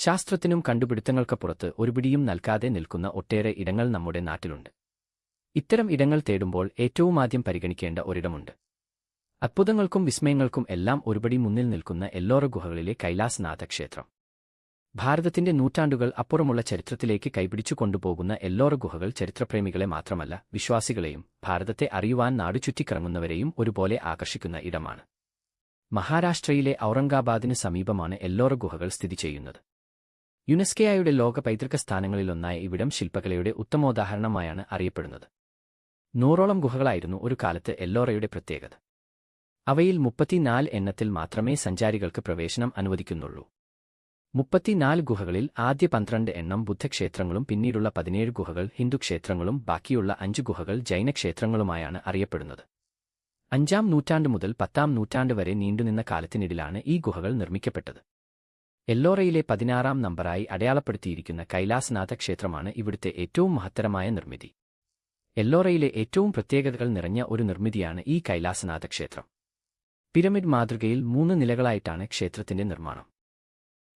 ശാസ്ത്രത്തിനും കണ്ടുപിടുത്തങ്ങൾക്കപ്പുറത്ത് ഒരുപിടിയും നൽകാതെ നിൽക്കുന്ന ഒട്ടേറെ ഇടങ്ങൾ നമ്മുടെ നാട്ടിലുണ്ട്. ഇത്തരം ഇടങ്ങൾ തേടുമ്പോൾ ഏറ്റവുമാദ്യം പരിഗണിക്കേണ്ട ഒരിടമുണ്ട്. അത്ഭുതങ്ങൾക്കും വിസ്മയങ്ങൾക്കും എല്ലാം ഒരുപടി മുന്നിൽ നിൽക്കുന്ന എല്ലോറ ഗുഹകളിലെ കൈലാസനാഥ ക്ഷേത്രം. ഭാരതത്തിന്റെ നൂറ്റാണ്ടുകൾ അപ്പുറമുള്ള ചരിത്രത്തിലേക്ക് കൈപിടിച്ചു കൊണ്ടുപോകുന്ന എല്ലോറ ഗുഹകൾ ചരിത്രപ്രേമികളെ മാത്രമല്ല, വിശ്വാസികളെയും ഭാരതത്തെ അറിയുവാൻ നാടുചുറ്റിക്കറങ്ങുന്നവരെയും ഒരുപോലെ ആകർഷിക്കുന്ന ഇടമാണ്. മഹാരാഷ്ട്രയിലെ ഔറംഗാബാദിന് സമീപമാണ് എല്ലോറ ഗുഹകൾ സ്ഥിതി ചെയ്യുന്നത്. യുനെസ്കോയുടെ ലോക പൈതൃക സ്ഥാനങ്ങളിലൊന്നായ ഇവിടം ശില്പകലയുടെ ഉത്തമോദാഹരണമായാണ് അറിയപ്പെടുന്നത്. 100ഓളം ഗുഹകളായിരുന്നു ഒരു കാലത്ത് എല്ലോറയുടെ പ്രത്യേകത. അവയിൽ 34 എണ്ണത്തിൽ മാത്രമേ സഞ്ചാരികൾക്ക് പ്രവേശനം അനുവദിക്കുന്നുള്ളൂ. 34 ഗുഹകളിൽ ആദ്യ 12 എണ്ണം ബുദ്ധക്ഷേത്രങ്ങളും പിന്നീടുള്ള 17 ഗുഹകൾ ഹിന്ദുക്ഷേത്രങ്ങളും ബാക്കിയുള്ള 5 ഗുഹകൾ ജൈനക്ഷേത്രങ്ങളുമായാണ് അറിയപ്പെടുന്നത്. 5-ാം നൂറ്റാണ്ട് മുതൽ 10-ാം നൂറ്റാണ്ട് വരെ നീണ്ടുനിന്ന കാലത്തിനിടയിലാണ് ഈ ഗുഹകൾ നിർമ്മിക്കപ്പെട്ടത്. എല്ലോറയിലെ 16-ാം നമ്പറായി അടയാളപ്പെടുത്തിയിരിക്കുന്ന കൈലാസനാഥ ക്ഷേത്രമാണ് ഇവിടുത്തെ ഏറ്റവും മഹത്തരമായ നിർമ്മിതി. എല്ലോറയിലെ ഏറ്റവും പ്രത്യേകതകൾ നിറഞ്ഞ ഒരു നിർമ്മിതിയാണ് ഈ കൈലാസനാഥ ക്ഷേത്രം. പിരമിഡ് മാതൃകയിൽ 3 നിലകളായിട്ടാണ് ക്ഷേത്രത്തിന്റെ നിർമ്മാണം.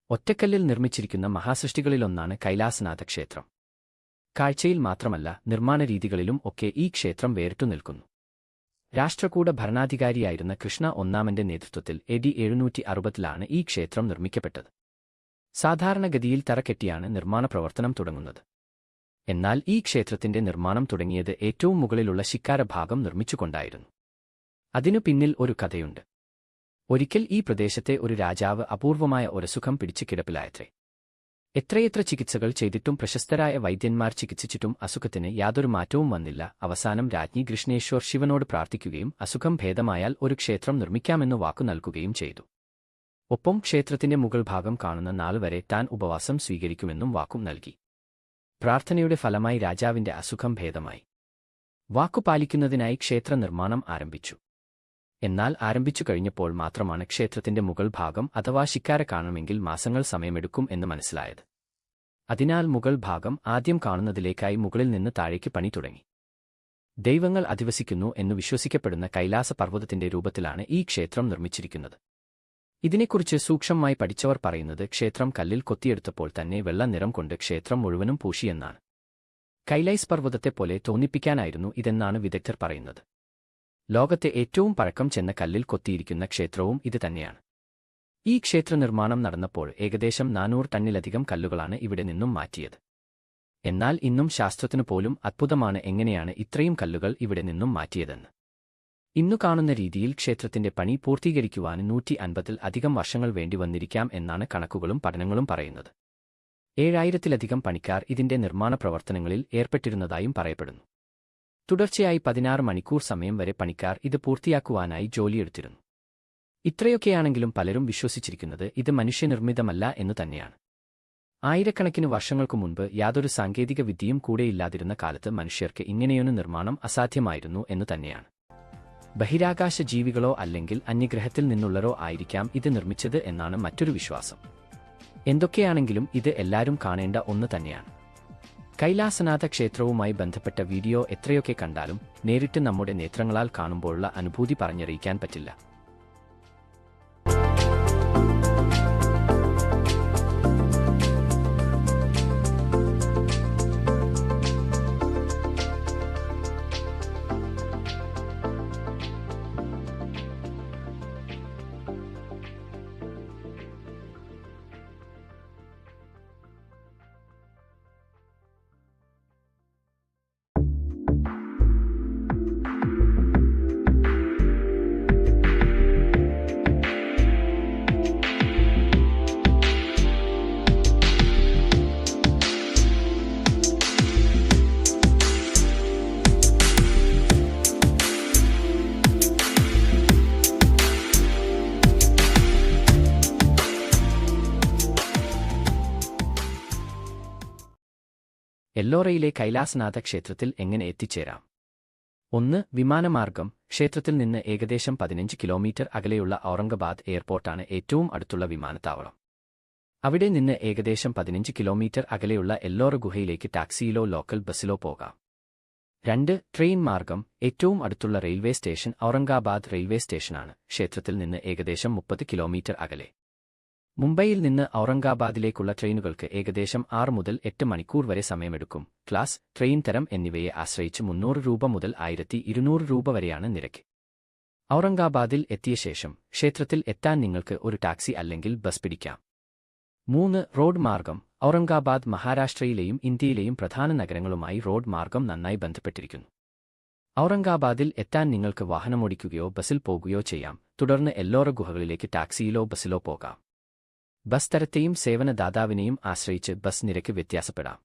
ഒറ്റക്കല്ലിൽ നിർമ്മിച്ചിരിക്കുന്ന മഹാസൃഷ്ടികളിലൊന്നാണ് കൈലാസനാഥ ക്ഷേത്രം. കാഴ്ചയിൽ മാത്രമല്ല, നിർമ്മാണ രീതികളിലും ഒക്കെ ഈ ക്ഷേത്രം വേറിട്ടു നിൽക്കുന്നു. രാഷ്ട്രകൂട ഭരണാധികാരിയായിരുന്ന കൃഷ്ണ ഒന്നാമന്റെ നേതൃത്വത്തിൽ AD 760-ലാണ് ഈ ക്ഷേത്രം നിർമ്മിക്കപ്പെട്ടത്. സാധാരണഗതിയിൽ തറകെട്ടിയാണ് നിർമ്മാണ പ്രവർത്തനം തുടങ്ങുന്നത്. എന്നാൽ ഈ ക്ഷേത്രത്തിന്റെ നിർമ്മാണം തുടങ്ങിയത് ഏറ്റവും മുകളിലുള്ള ശിക്കാര ഭാഗം നിർമ്മിച്ചുകൊണ്ടായിരുന്നു. അതിനു പിന്നിൽ ഒരു കഥയുണ്ട്. ഒരിക്കൽ ഈ പ്രദേശത്തെ ഒരു രാജാവ് അപൂർവമായ ഒരസുഖം പിടിച്ച് കിടപ്പിലായത്രേ. എത്രയെത്ര ചികിത്സകൾ ചെയ്തിട്ടും പ്രശസ്തരായ വൈദ്യന്മാർ ചികിത്സിച്ചിട്ടും അസുഖത്തിന് യാതൊരു മാറ്റവും വന്നില്ല. അവസാനം രാജ്ഞി കൃഷ്ണേശ്വർ ശിവനോട് പ്രാർത്ഥിക്കുകയും അസുഖം ഭേദമായാൽ ഒരു ക്ഷേത്രം നിർമ്മിക്കാമെന്ന് വാക്കു നൽകുകയും ചെയ്തു. ഒപ്പം ക്ഷേത്രത്തിന്റെ മുകൾ ഭാഗം കാണുന്ന നാൾ വരെ താൻ ഉപവാസം സ്വീകരിക്കുമെന്നും വാക്കും നൽകി. പ്രാർത്ഥനയുടെ ഫലമായി രാജാവിന്റെ അസുഖം ഭേദമായി. വാക്കു പാലിക്കുന്നതിനായി ക്ഷേത്ര നിർമ്മാണം ആരംഭിച്ചു. എന്നാൽ ആരംഭിച്ചു കഴിഞ്ഞപ്പോൾ മാത്രമാണ് ക്ഷേത്രത്തിന്റെ മുകൾ ഭാഗം അഥവാ ശിക്കാര കാണണമെങ്കിൽ മാസങ്ങൾ സമയമെടുക്കും എന്ന് മനസ്സിലായത്. അതിനാൽ മുകൾ ഭാഗം ആദ്യം കാണുന്നതിലേക്കായി മുകളിൽ നിന്ന് താഴേക്ക് പണി തുടങ്ങി. ദൈവങ്ങൾ അധിവസിക്കുന്നു എന്ന് വിശ്വസിക്കപ്പെടുന്ന കൈലാസ പർവ്വതത്തിന്റെ രൂപത്തിലാണ് ഈ ക്ഷേത്രം നിർമ്മിച്ചിരിക്കുന്നത്. ഇതിനെക്കുറിച്ച് സൂക്ഷ്മമായി പഠിച്ചവർ പറയുന്നത് ക്ഷേത്രം കല്ലിൽ കൊത്തിയെടുത്തപ്പോൾ തന്നെ വെള്ള നിറം കൊണ്ട് ക്ഷേത്രം മുഴുവനും പൂശിയെന്നാണ്. കൈലാസ് പർവ്വതത്തെപ്പോലെ തോന്നിപ്പിക്കാനായിരുന്നു ഇതെന്നാണ് വിദഗ്ധർ പറയുന്നത്. ലോകത്തെ ഏറ്റവും പഴക്കം ചെന്ന കല്ലിൽ കൊത്തിയിരിക്കുന്ന ക്ഷേത്രവും ഇത് തന്നെയാണ്. ഈ ക്ഷേത്ര നിർമ്മാണം നടന്നപ്പോൾ ഏകദേശം 400 ടണ്ണിലധികം കല്ലുകളാണ് ഇവിടെ നിന്നും മാറ്റിയത്. എന്നാൽ ഇന്നും ശാസ്ത്രത്തിനു പോലും അത്ഭുതമാണ് എങ്ങനെയാണ് ഇത്രയും കല്ലുകൾ ഇവിടെ നിന്നും മാറ്റിയതെന്ന്. ഇന്നു കാണുന്ന രീതിയിൽ ക്ഷേത്രത്തിന്റെ പണി പൂർത്തീകരിക്കുവാൻ 150-ൽ വർഷങ്ങൾ വേണ്ടിവന്നിരിക്കാം എന്നാണ് കണക്കുകളും പഠനങ്ങളും പറയുന്നത്. 7000-ലധികം പണിക്കാർ ഇതിന്റെ നിർമ്മാണ പ്രവർത്തനങ്ങളിൽ ഏർപ്പെട്ടിരുന്നതായും പറയപ്പെടുന്നു. തുടർച്ചയായി 16 മണിക്കൂർ സമയം വരെ പണിക്കാർ ഇത് പൂർത്തിയാക്കുവാനായി ജോലിയെടുത്തിരുന്നു. ഇത്രയൊക്കെയാണെങ്കിലും പലരും വിശ്വസിച്ചിരിക്കുന്നത് ഇത് മനുഷ്യനിർമ്മിതമല്ല എന്നു തന്നെയാണ്. ആയിരക്കണക്കിന് വർഷങ്ങൾക്കു മുൻപ് യാതൊരു സാങ്കേതിക വിദ്യയും കൂടെയില്ലാതിരുന്ന കാലത്ത് മനുഷ്യർക്ക് ഇങ്ങനെയൊരു നിർമ്മാണം അസാധ്യമായിരുന്നു എന്നു തന്നെയാണ്. ബഹിരാകാശ ജീവികളോ അല്ലെങ്കിൽ അന്യഗ്രഹത്തിൽ നിന്നുള്ളവരോ ആയിരിക്കാം ഇത് നിർമ്മിച്ചത് എന്നാണ് മറ്റൊരു വിശ്വാസം. എന്തൊക്കെയാണെങ്കിലും ഇത് എല്ലാവരും കാണേണ്ട ഒന്ന് തന്നെയാണ്. കൈലാസനാഥ ക്ഷേത്രവുമായി ബന്ധപ്പെട്ട വീഡിയോ എത്രയൊക്കെ കണ്ടാലും നേരിട്ട് നമ്മുടെ നേത്രങ്ങളാൽ കാണുമ്പോഴുള്ള അനുഭൂതി പറഞ്ഞറിയിക്കാൻ പറ്റില്ല. എല്ലോറയിലെ കൈലാസനാഥ ക്ഷേത്രത്തിൽ എങ്ങനെ എത്തിച്ചേരാം? 1. വിമാനമാർഗം. ക്ഷേത്രത്തിൽ നിന്ന് ഏകദേശം 15 കിലോമീറ്റർ അകലെയുള്ള ഔറംഗാബാദ് എയർപോർട്ടാണ് ഏറ്റവും അടുത്തുള്ള വിമാനത്താവളം. അവിടെ നിന്ന് ഏകദേശം 15 കിലോമീറ്റർ അകലെയുള്ള എല്ലോറ ഗുഹയിലേക്ക് ടാക്സിയിലോ ലോക്കൽ ബസ്സിലോ പോകാം. 2. ട്രെയിൻ മാർഗം. ഏറ്റവും അടുത്തുള്ള റെയിൽവേ സ്റ്റേഷൻ ഔറംഗാബാദ് റെയിൽവേ സ്റ്റേഷനാണ്. ക്ഷേത്രത്തിൽ നിന്ന് ഏകദേശം 30 കിലോമീറ്റർ അകലെ. മുംബൈയിൽ നിന്ന് ഔറംഗാബാദിലേക്കുള്ള ട്രെയിനുകൾക്ക് ഏകദേശം 6 മുതൽ 8 മണിക്കൂർ വരെ സമയമെടുക്കും. ക്ലാസ്, ട്രെയിൻ തരം എന്നിവയെ ആശ്രയിച്ച് 300 രൂപ മുതൽ 1200 രൂപ വരെയാണ് നിരക്ക്. ഔറംഗാബാദിൽ എത്തിയ ശേഷം ക്ഷേത്രത്തിൽ എത്താൻ നിങ്ങൾക്ക് ഒരു ടാക്സി അല്ലെങ്കിൽ ബസ് പിടിക്കാം. 3. റോഡ് മാർഗം. ഔറംഗാബാദ് മഹാരാഷ്ട്രയിലെയും ഇന്ത്യയിലെയും പ്രധാന നഗരങ്ങളുമായി റോഡ് മാർഗം നന്നായി ബന്ധപ്പെട്ടിരിക്കുന്നു. ഔറംഗാബാദിൽ എത്താൻ നിങ്ങൾക്ക് വാഹനമോടിക്കുകയോ ബസിൽ പോകുകയോ ചെയ്യാം. തുടർന്ന് എല്ലോറ ഗുഹകളിലേക്ക് ടാക്സിയിലോ ബസിലോ പോകാം. ബസ് തരത്തെയും സേവനദാതാവിനെയും ആശ്രയിച്ച് ബസ് നിരക്ക് വ്യത്യാസപ്പെടാം.